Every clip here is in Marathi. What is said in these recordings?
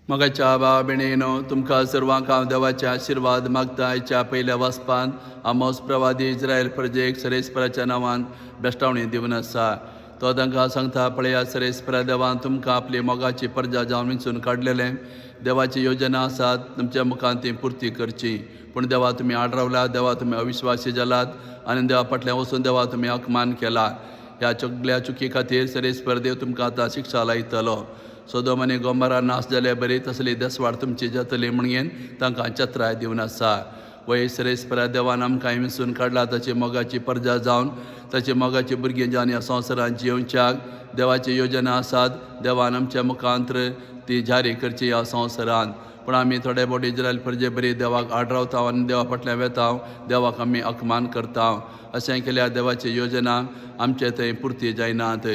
मगाच्या भाव भयणीनो, तुमकां सर्वांक हांव देवाचे आशिर्वाद मागता. आयच्या पयल्या वचपान आमोस प्रवादी इस्रायल प्रजेक सरेस्पराच्या नांवान बेश्टावणी दिवन आसा. तो तांकां सांगता, पळया सरेस्परा देवान तुमकां आपली मोगाची प्रजा जावन विंचून काडलेलें. देवाची योजना आसात तुमच्या मुखान ती पुर्ती करची. पूण देवा तुमी आडरावलात, देवा तुमी अविश्वासी जालात आनी देवा फाटल्यान वचून देवा तुमी अपमान केला. ह्या सगळ्या चुकी खातीर सरेस्पर देव तुमकां आतां शिक्षा लायतलो. सोदोम आनी गोमोरा नाश जाले बरी तसली देसवाड तुमची जातली म्हणून तांकां चत्राय दिवन आसा. वय सरेस्परा देवान आमकां विंचून काडला ताची मोगाची प्रजा जावन ताची मोगाची भुरगीं जावन ह्या संवसारांत जियोवच्याक देवाची योजना आसात. देवान आमच्या मुखांतर ती जारी करची ह्या संवसारांत. पूण आमी थोडे फावटी इस्रायल प्रजे बरी देवाक आडरावता आनी देवा फाटल्यान वेता, देवाक आमी अपमान करता. अशें केल्यार देवाची योजना आमचे थंय पुर्ती जायनात.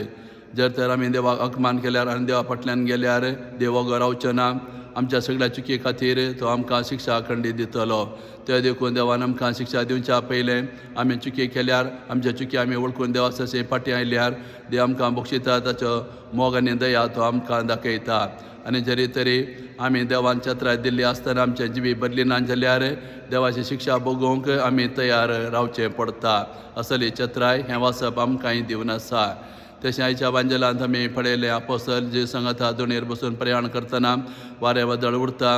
जर तर आमी देवाक अपमान केल्यार आनी देवा फाटल्यान गेल्यार देव वगो रावचो ना. आमच्या सगळ्या चुकी खातीर तो आमकां शिक्षा खंडीत दितलो. ते देखून देवान आमकां शिक्षा दिवच्या पयलें आमी चुकी केल्यार आमच्या चुकी आमी वळखून देवा तशें फाटीं आयल्यार देव आमकां बक्षिता. ताचो मोग आनी दया तो आमकां दाखयता. आनी जरी तरी आमी देवान चत्राय दिल्ली आसतना आमचे जिवी बदली ना जाल्यार देवाची शिक्षा भोगूंक आमी तयार रावचें पडटा. असली चत्राय हें वाचप आमकांय दिवन आसा. तशें आयच्या बांजलांत आमी पळयलें, आपोस्तल जे सांगता दोणेर बसून प्रयाण करतना वारें वादळ उरता,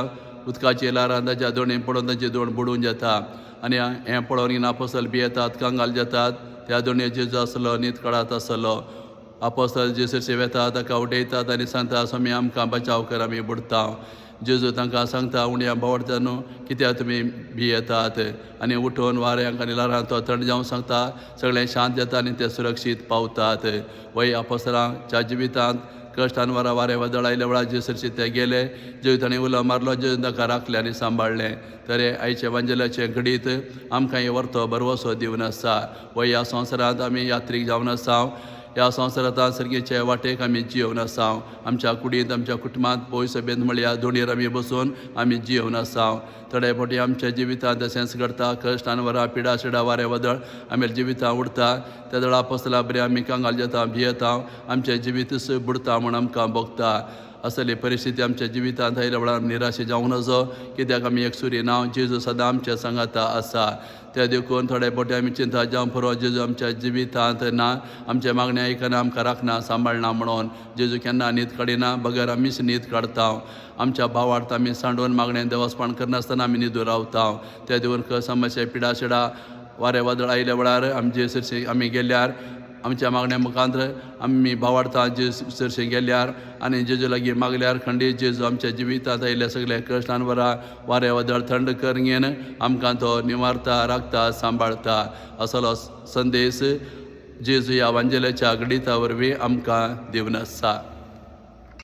उदकाची ल्हारां ताच्या दोणी पडून ताची दोण बुडून जाता. आनी हें पळोवन आपोस्तल भियेतात, कांगाल जातात. त्या दोणयेर जेजू आसलो, न्हीद काडत आसलो. आपोस्तल जेजूचे वेता ताका उडयतात आनी सांगता, स्वामी आमकां बचाव कर, आमी बुडता. जेजू तांकां सांगता, उण्या बावडटा न्हू, कित्याक तुमी भियेतात. आनी उठून वाऱ्यांक आनी ल्हारांक तो थंड जावंक सांगता. सगळें शांत जाता आनी ते सुरक्षीत पावतात. वय आपोस्तलांच्या जिवितांत कश्टान वरां वारें वादळ आयल्या वेळार जेजूचे ते गेले. जेजू ताणें उलो मारलो, जेजू ताका राखलें आनी सांबाळलें. तरी आयचे वांजेलाचे घडीत आमकां व्हरतो बरवसो दिवन आसा. वय ह्या संवसारांत आमी यात्रीक जावन आसा. ह्या संवसारांत सर्गेचे वाटेक आमी जियोवन आसा. आमच्या कुडींत आमच्या कुटुंबांत पयस बेंद म्हळ्यार दोणयेर आमी बसून आमी जियोवन आसा. थोडे फावटी आमच्या जिवितांत अशेंच घडटा. कश्ट आनी वरां, पिडा शिडा, वारें वादळ आमी जिवितांत उरता. त्या वेळार आपोस्तलां बरी आमी कांगाल जाता, भियेता, आमचें जिवीतच बुडता म्हूण आमकां भोगता. असली परिस्थिती आमच्या जिवितांत आयल्या वेळार निराशे जावं नजो, कित्याक आमी एकसुरी नांव जेजू सदां आमच्या सांगाता आसा. ते देखून थोडे फावटी आमी चिंता जावं पुरो जेजू आमच्या जिवितांत ना, आमचे मागणी आयकना, आमकां राखना, सांबाळना म्हणून. जेजू केन्ना न्हीद काडिना, बगर आमीच न्हीद काडटा. आमच्या भावार्थ आमी सांडून मागणें देवस्पण करनासतना आमी न्हिदून रावता. ते देखून समस्या, पिडा शिडा, वारें वादळ आयल्या वेळार आमी जेजूचे आमी गेल्यार आमच्या मागण्या मुखांतर आमी भावार्थां जेजूचे गेल्यार आनी जेजू लागीं मागल्यार खंडीत जेजू आमच्या जिवितांत आयिल्ले सगळे कश्टान वरां, वारें वादळ थंड कर घेवन आमकां तो निवारता, राखता, सांबाळता. असलो संदेश जेजू ह्या वांजेलाच्या घडिता वरवीं आमकां दिवन आसा.